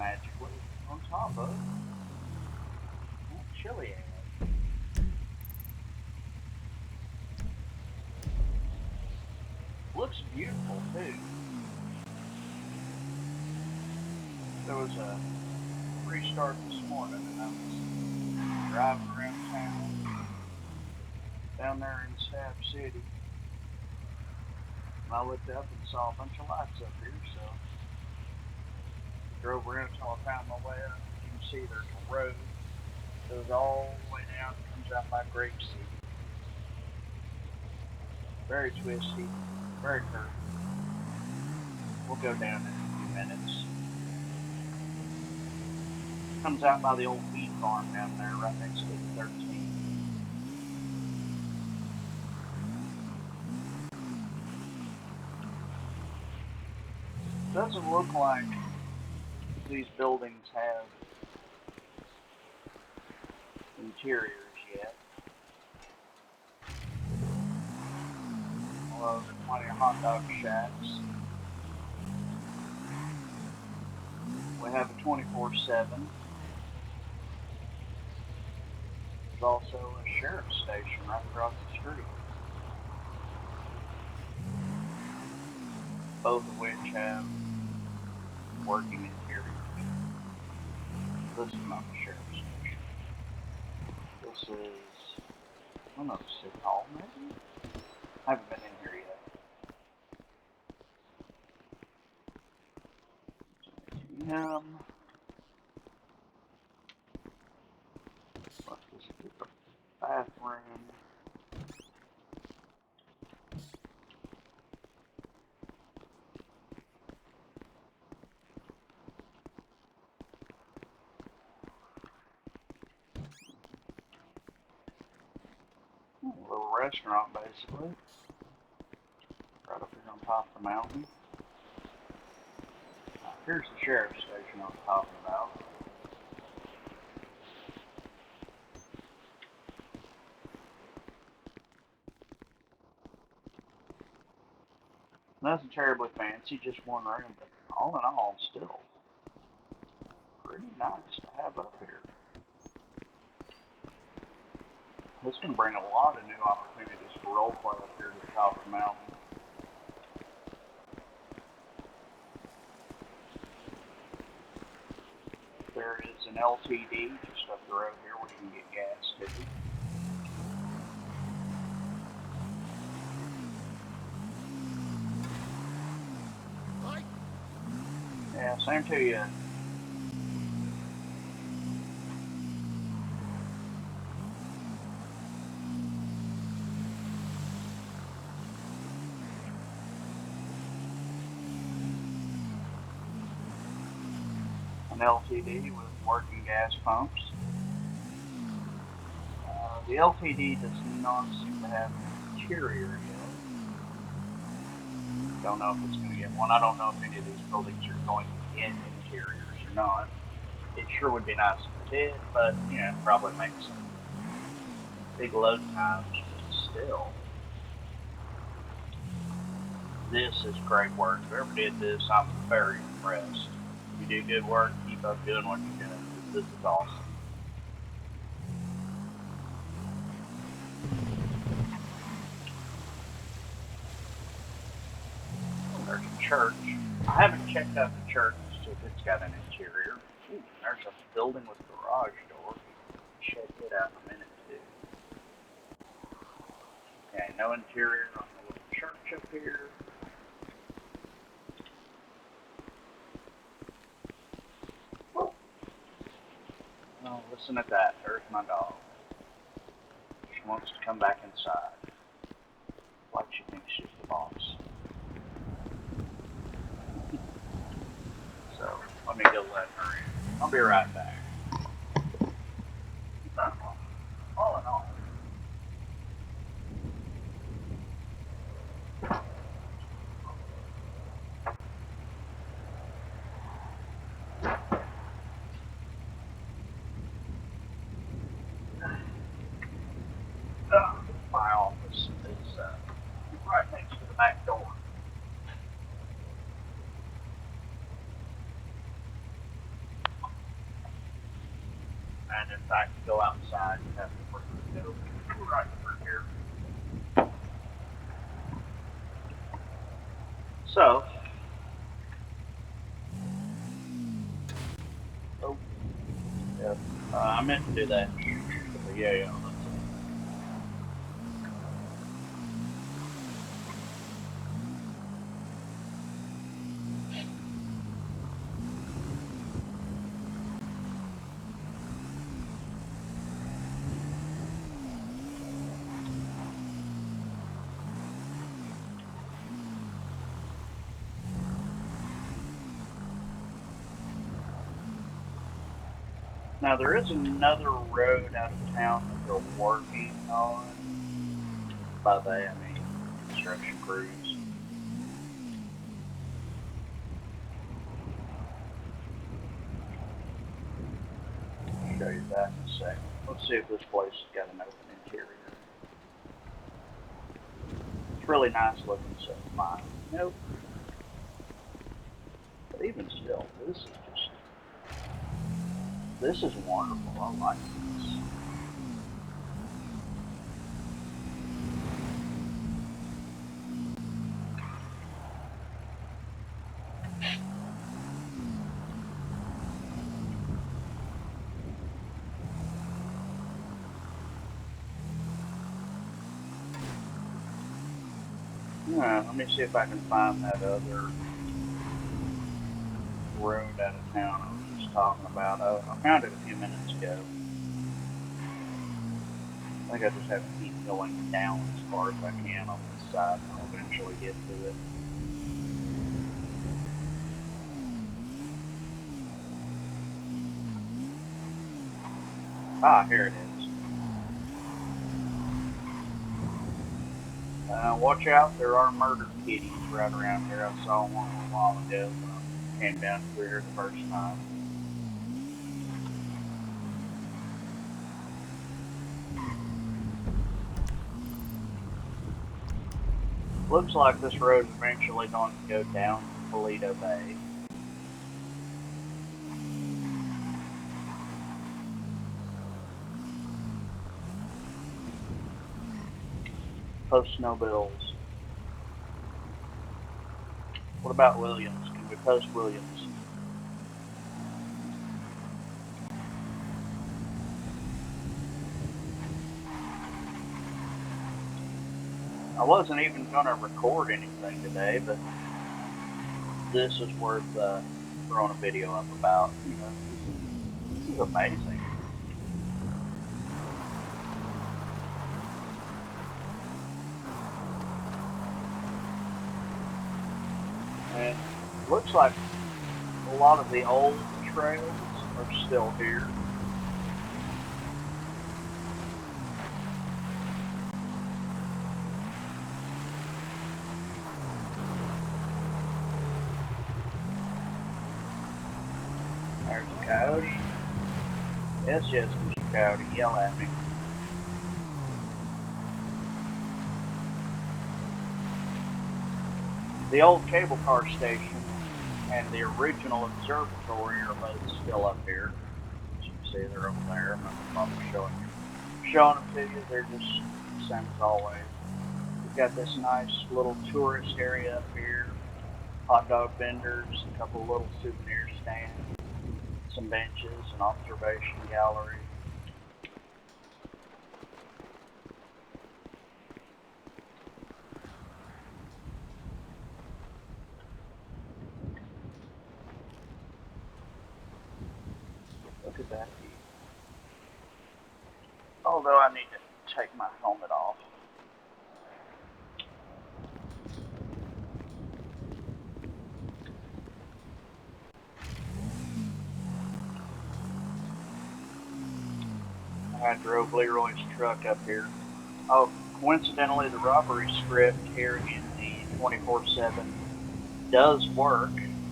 magically on top of Chiliad. Looks beautiful too. There was a restart this morning and I was driving around town down there in Stab City. And I looked up and saw a bunch of lights up here, so I drove around until I found my way up. You can see there's a road that goes all the way down and comes out by Grapeseed. Very twisty, very curvy. We'll go down in a few minutes. Comes out by the old wheat farm down there, right next to the 13. Doesn't look like these buildings have interiors yet. Although there are plenty of hot dog shacks. We have a 24/7. There's also a sheriff's station right across the street. Both of which have working interiors. This is not the sheriff's station. This is, I don't know, City Hall maybe? I haven't been in here yet. What's this? The bathroom. A little restaurant, basically. Right up here on top of the mountain. Here's the sheriff's station I was talking about. Nothing terribly fancy, just one room, but all in all, still pretty nice to have up here. This can bring a lot of new opportunities for roleplay up here to the top of the mountain. There is an LTD just up the road here where you can get gas too. Yeah, same to you. An LTD with working gas pumps. The LTD does not seem to have an interior yet. Don't know if it's going to get one. I don't know if any of these buildings are going to get interiors or not. It sure would be nice if it did, but probably makes some big load times, but still. This is great work. Whoever did this, I'm very impressed. If you do good work, keep up doing what you're doing. This is awesome. There's a church. I haven't checked out the church to see if it's got an interior. Ooh, there's a building with a garage door. Check it out in a minute too. Okay, no interior on the little church up here. Oh, listen at that. There's my dog. She wants to come back inside. Like she thinks she's the boss. So, let me go let her in. I'll be right back. All in all. My office is right next to the back door. And in fact, to go outside, you have to bring the dope right through here. So, oh, yeah, I meant to do that. But yeah, that's it. Now there is another road out of town that they're working on. By that I mean construction crews. I'll show you that in a second. Let's see if this place has got an open interior. It's really nice looking so far. Nope. But even still, this is wonderful. I like this. Let me see if I can find that other road out of town I was just talking about. I found it a few minutes ago. I think I just have to keep going down as far as I can on this side, and I'll eventually get to it. Ah, here it is. Watch out, there are murder kitties right around here. I saw one a while ago when I came down through here the first time. Looks like this road is eventually going to go down to Toledo Bay. Post no bills. What about Williams? Can we post Williams? I wasn't even going to record anything today, but this is worth throwing a video up about. You know, this is amazing. And it looks like a lot of the old trails are still here. There's a coyote. Yes, Mr. Coyote, yell at me. The old cable car station and the original observatory are both still up here. As you can see, they're over there. I'm not probably showing them to you. They're just the same as always. We've got this nice little tourist area up here. Hot dog vendors, a couple little souvenir stands, some benches, an observation gallery. Look at that view. Although I need to take my helmet off. I drove Leroy's truck up here. Oh, coincidentally, the robbery script here in the 24/7 does work.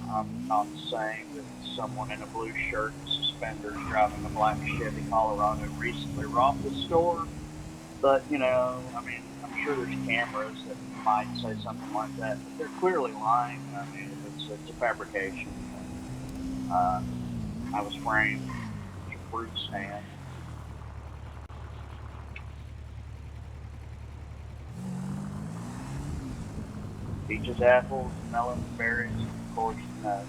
I'm not saying that someone in a blue shirt and suspenders driving a black Chevy Colorado recently robbed the store, but you know, I mean, I'm sure there's cameras that might say something like that, but they're clearly lying. I mean, it's a fabrication. I was framed fruit stand. Peaches, apples, melons, berries, and of course nuts.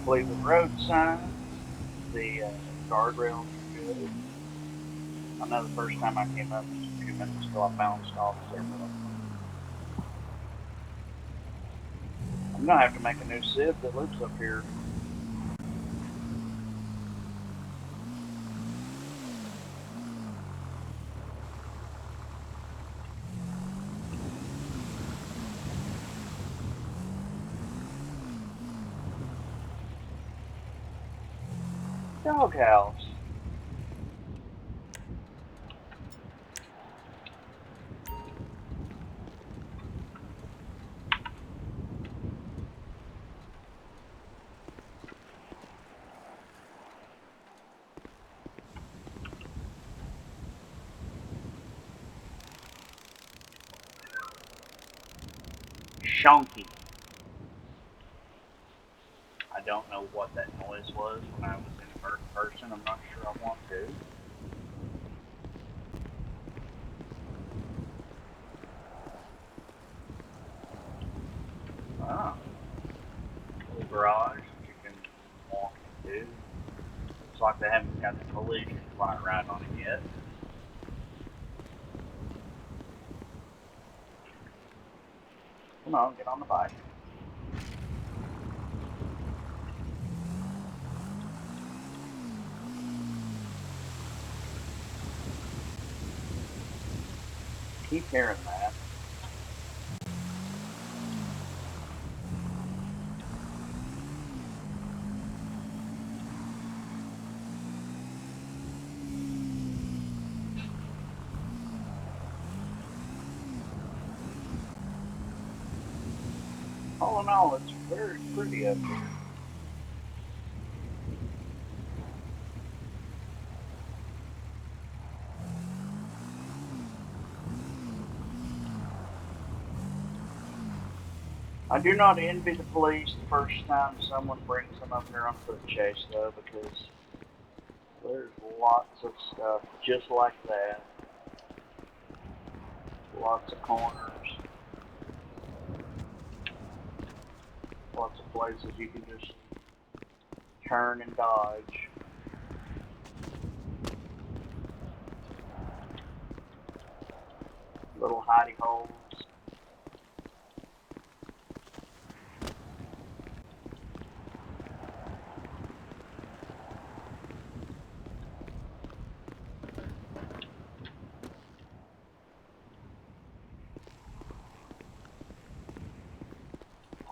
Cleveland road signs. The guardrails are good. I know the first time I came up just a few minutes ago, I bounced off several of them. I'm gonna have to make a new sieve that lives up here. Doghouse. Shonky. I don't know what that noise was when I was in first person. I'm not sure I want to. Ah, little garage that you can walk into. Looks like they haven't got the collision quite right on it yet. Come on, get on the bike. Keep hearing that. All in all, it's very pretty up here. I do not envy the police the first time someone brings them up here on foot chase, though, because there's lots of stuff just like that. Lots of corners. Lots of places you can just turn and dodge. Little hidey holes.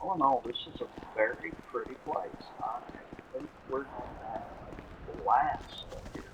All in all, this is a very pretty place. I think we're going to have a blast up here.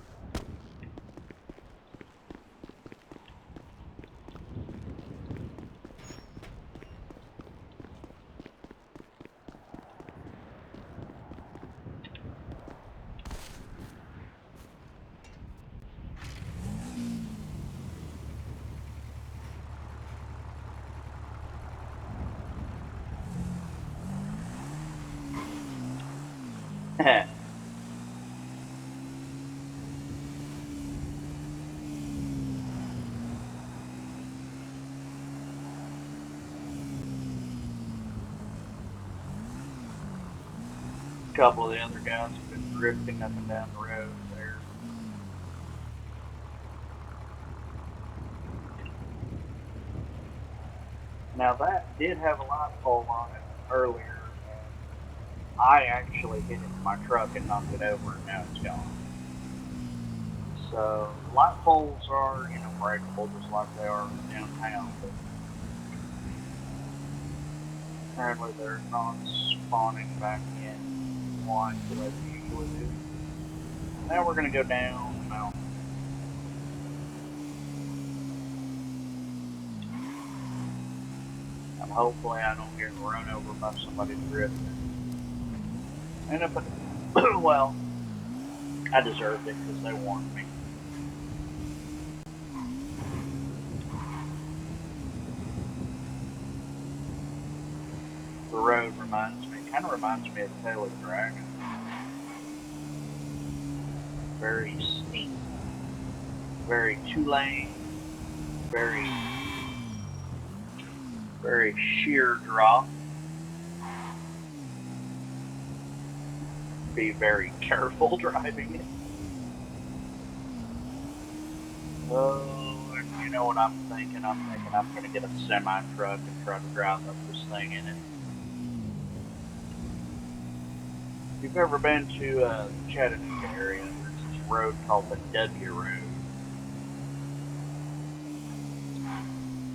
A couple of the other guys have been drifting up and down the road there. Now that did have a light pole on it earlier, and I actually hit it with my truck and knocked it over, and now it's gone. So light poles are, breakable just like they are downtown, but apparently they're not spawning back in like they usually do. Now we're gonna go down the mountain. And hopefully I don't get run over by somebody drifting. And if it, well, I deserved it because they warned me. The road kind of reminds me of the Tail of the Dragon. Very steep, very two-lane, very, very sheer drop. Be very careful driving it. Oh, and you know what I'm thinking? I'm going to get a semi-truck and try to drive up this thing in it. If you've ever been to the Chattanooga area, there's this road called the W Road.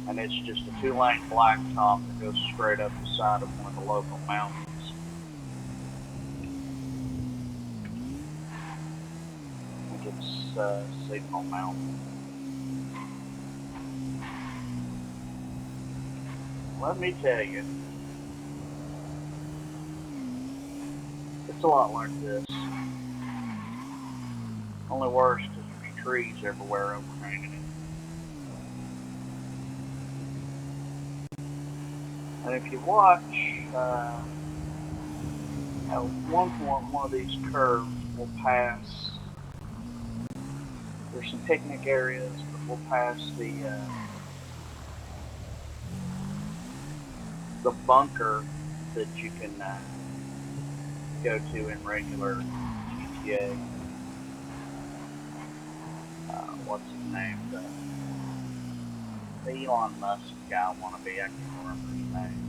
And it's just a two-lane blacktop that goes straight up the side of one of the local mountains. I think it's Signal Mountain. Let me tell you, it's a lot like this. Only worse because there's trees everywhere overhanging it. And if you watch, at one point, one of these curves will pass. There's some picnic areas, but we'll pass the bunker that you can go to in regular GTA. What's his name? The Elon Musk guy wannabe. I can't remember his name.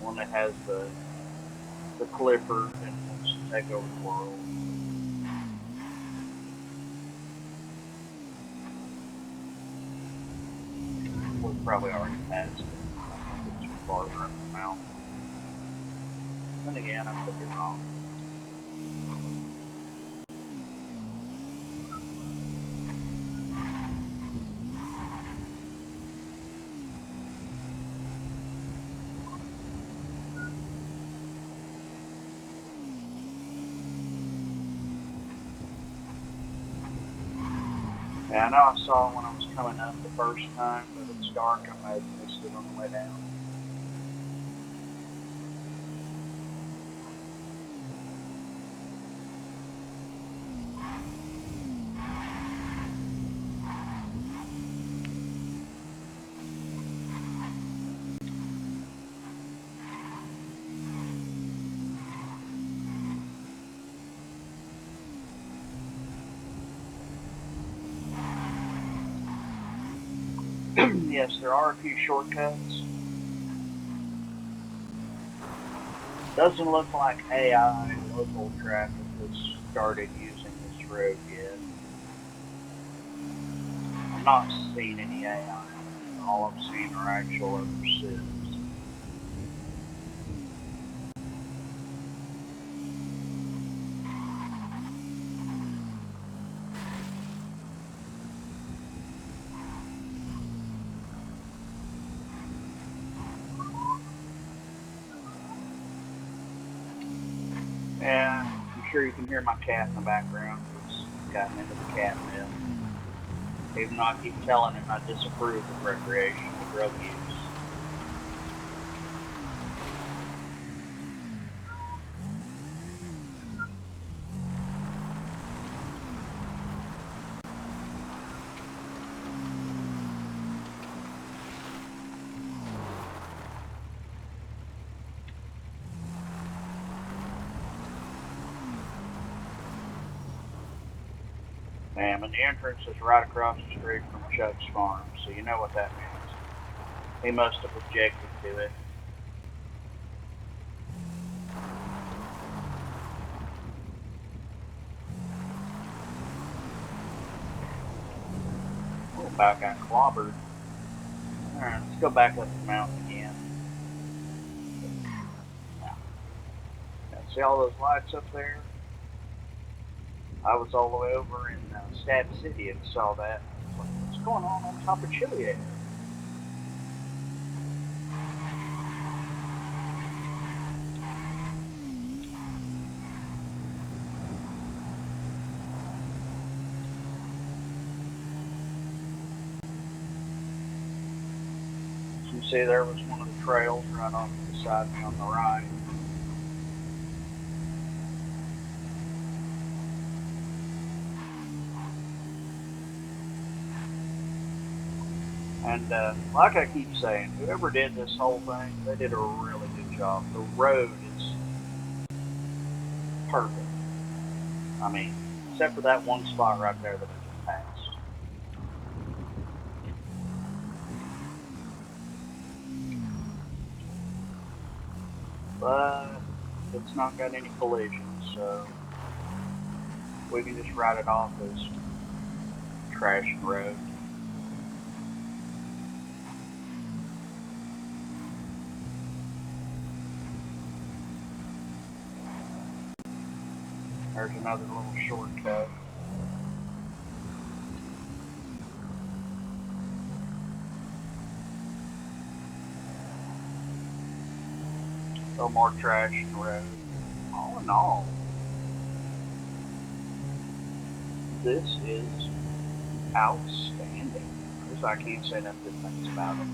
One that has the Clippers and wants to take over the world. We've probably already passed it. I think it's too farther up the mountain. Then again, I could be wrong. Yeah, I know I saw it when I was coming up the first time, but it's dark. I might have missed it on the way down. Yes, there are a few shortcuts. Doesn't look like AI local traffic has started using this road yet. I'm not seeing any AI. All I'm seeing are actual other citizens. Yeah, I'm sure you can hear my cat in the background. He's gotten into the catnip. Even though I keep telling him I disapprove of recreational drug use. And the entrance is right across the street from Chuck's farm, so you know what that means. He must have objected to it. Oh, about got clobbered. Alright, let's go back up the mountain again. Now, see all those lights up there? I was all the way over in Stat City and saw that. What's going on top of Chiliad? see, there was one of the trails right off the side on the right. And like I keep saying, whoever did this whole thing, they did a really good job. The road is perfect. I mean, except for that one spot right there that I just passed. But it's not got any collisions, so we can just write it off as trash road. There's another little shortcut. No more trash in the road. All in all, this is outstanding. I can't say enough good things about it.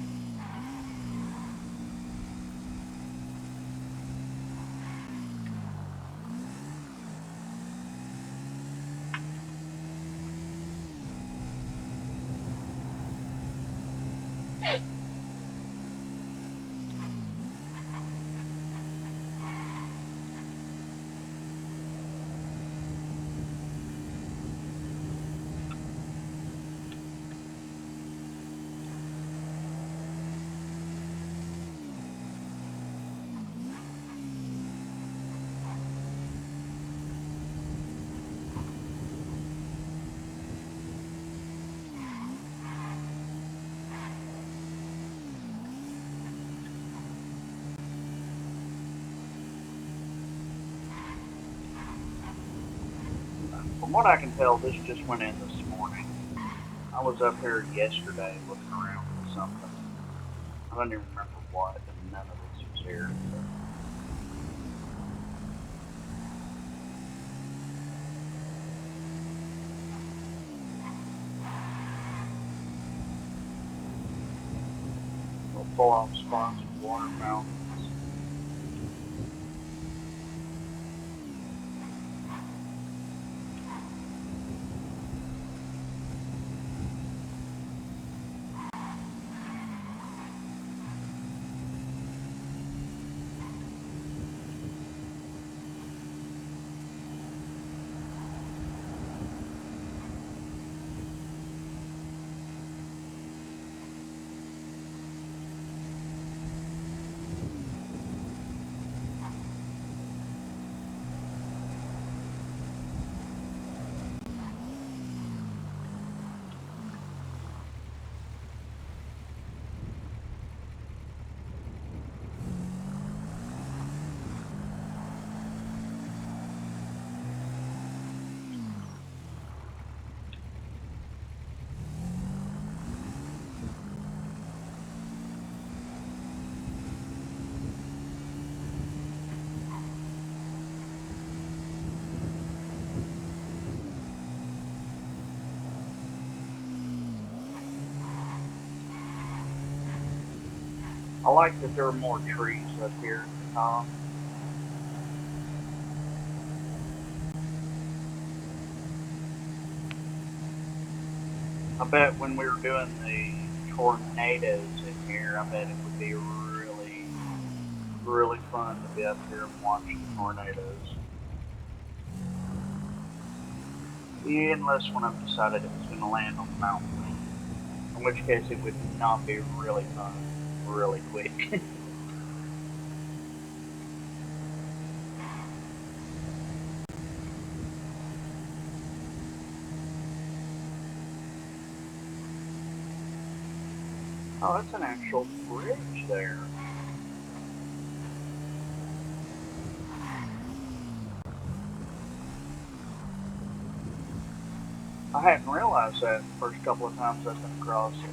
From what I can tell, this just went in this morning. I was up here yesterday looking around for something. I don't even remember what, and none of this was here. We'll pull off spots with water fountains. I like that there are more trees up here at the top. I bet when we were doing the tornadoes in here, I bet it would be really, really fun to be up here and watch the tornadoes. Unless one of them decided it was going to land on the mountain, in which case it would not be really fun, really quick. Oh, that's an actual bridge there. I hadn't realized that the first couple of times I've been across it.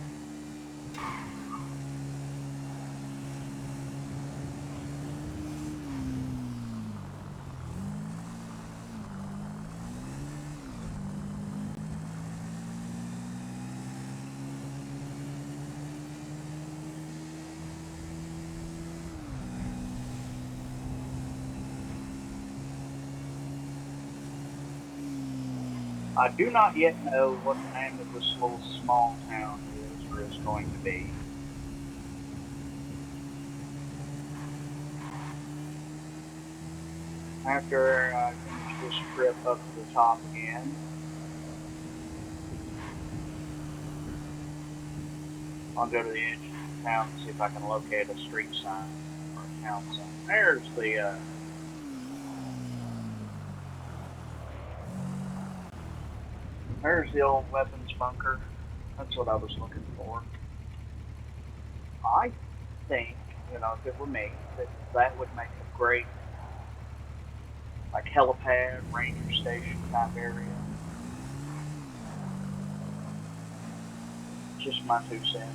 I do not yet know what the name of this little small town is or is going to be. After I finish this trip up to the top again, I'll go to the edge of the town and see if I can locate a street sign or a town sign. There's the old weapons bunker. That's what I was looking for. I think, if it were me, that would make a great like helipad, ranger station type area. Just my 2 cents.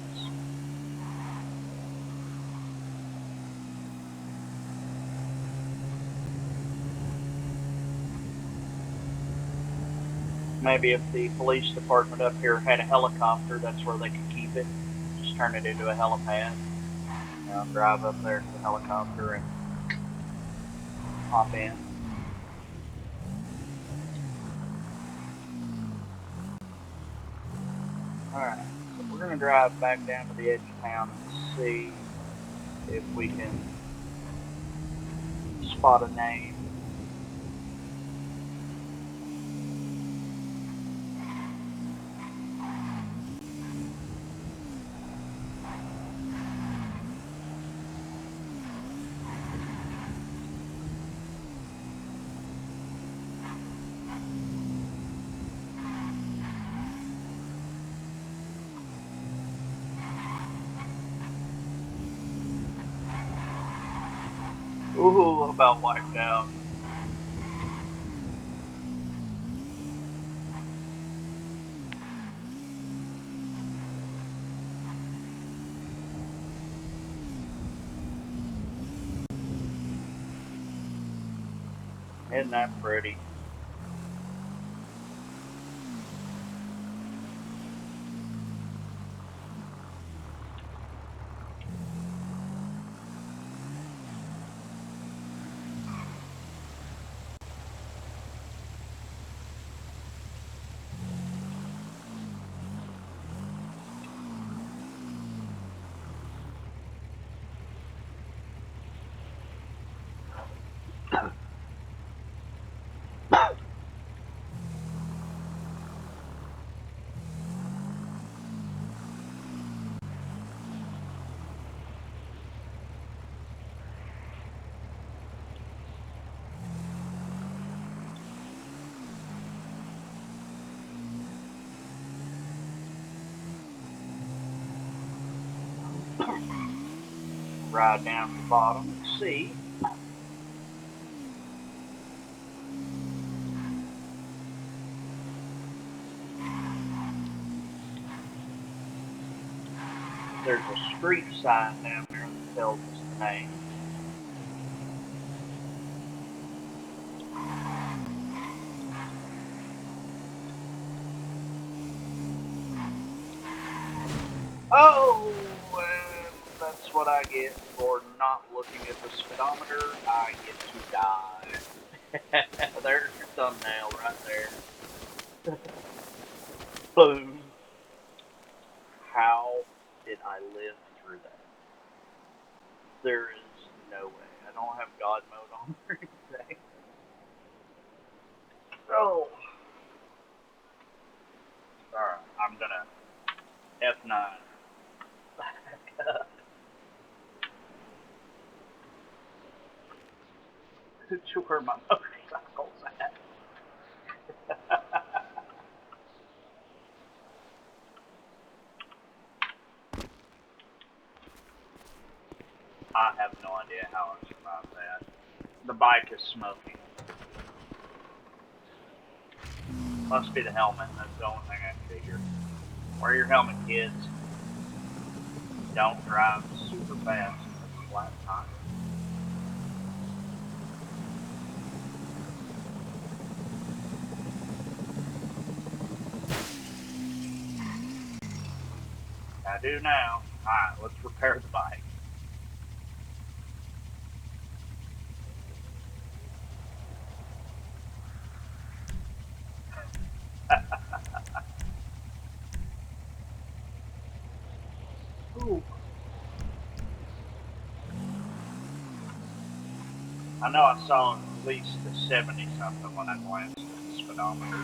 Maybe if the police department up here had a helicopter, that's where they could keep it. Just turn it into a helipad. Drive up there to the helicopter and hop in. Alright, so we're going to drive back down to the edge of town and see if we can spot a name. Ooh, about wiped out. Isn't that pretty? Ride down to the bottom and see. There's a street sign down there that tells us the name. Oh, and that's what I get for not looking at the speedometer. I get to die. There's your thumbnail right there. Boom. How did I live through that? There is no way. I don't have God mode on or anything. Oh. Alright, I'm gonna F9. To where my motorcycle's at. I have no idea how I survived that. The bike is smoking. Must be the helmet. That's the only thing I figured. Wear your helmet, kids. Don't drive super fast with a flat tire. I do now. Alright, let's repair the bike. Ooh. I know I saw at least a 70 something when I glanced at the speedometer.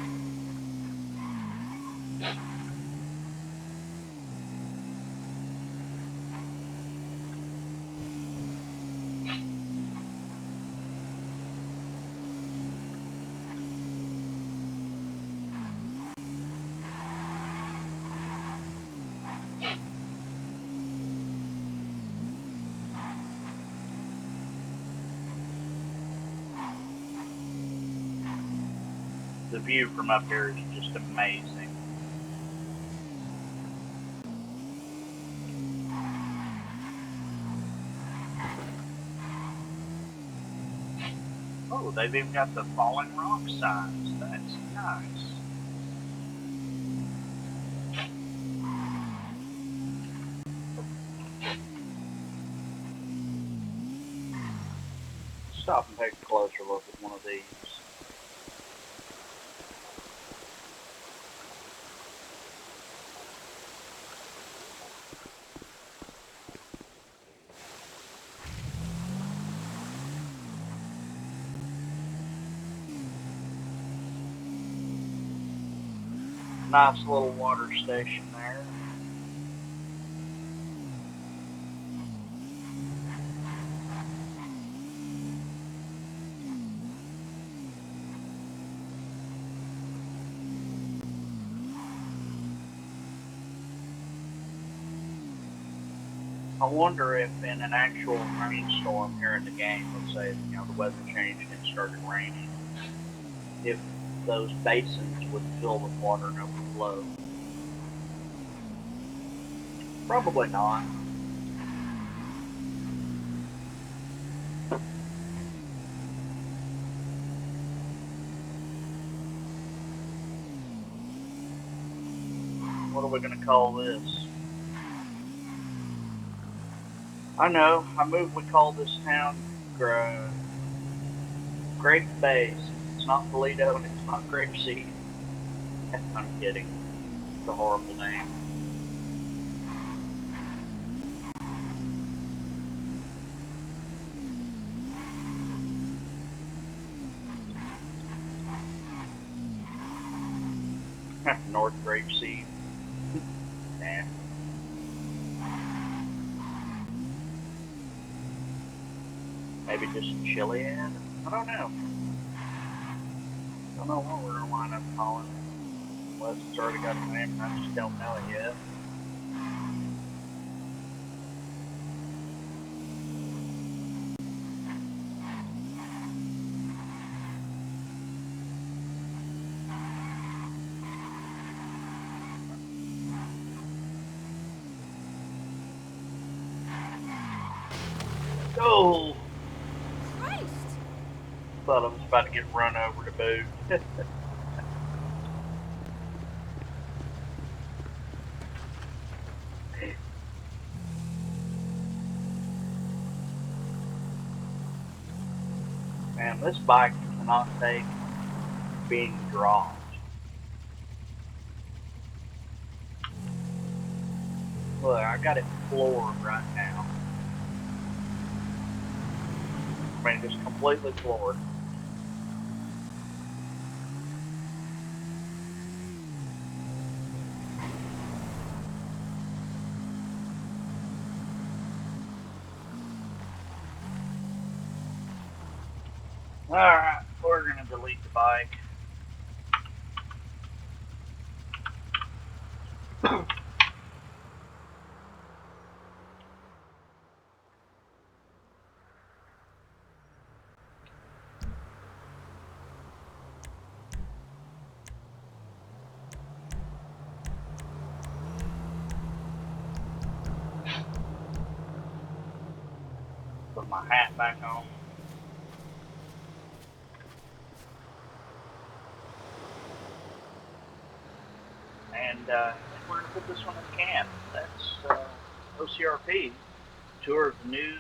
The view from up here is just amazing. Oh, they've even got the falling rock signs. That's nice. Stop and take a closer look at one of these. Nice little water station there. I wonder if in an actual rainstorm here in the game, let's say the weather changed and it started raining, if those basins would fill with water and overflow. Probably not. What are we going to call this? I know. I moved. We call this town Grape Bay. It's not Toledo and it's not Grapeseed. I'm kidding. It's a horrible name. North Grapeseed. Nah. Maybe just Chiliad? I don't know. Don't know what we're going to wind up calling it. Unless it's already got a name and I just don't know it yet. Oh! Christ! Thought I was about to get run over to boot. Man, this bike cannot take being dropped. Look, I got it floored right now. I mean, just completely floored. Alright, we're going to delete the bike. Put my hat back on. And we're going to put this one in camp. That's OCRP. Tour of the new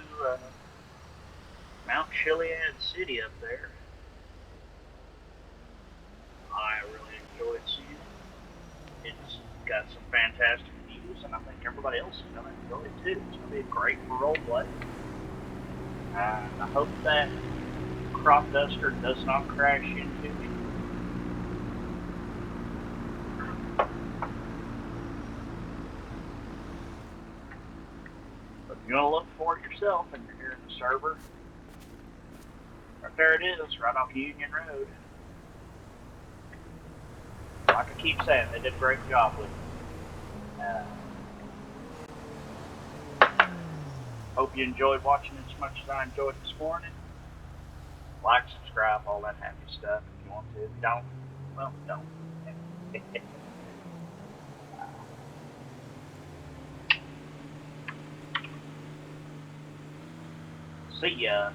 Mount Chiliad city up there. I really enjoyed seeing got some fantastic views, and I think everybody else is going to enjoy it too. It's going to be great for role play. I hope that crop duster does not crash into me. But if you want to look for it yourself and you're here in the server, right there it is, right off Union Road. Like I keep saying, they did a great job with it. Hope you enjoyed watching it as much as I enjoyed this morning. Like, subscribe, all that happy stuff if you want to. If you don't, well, don't. See ya.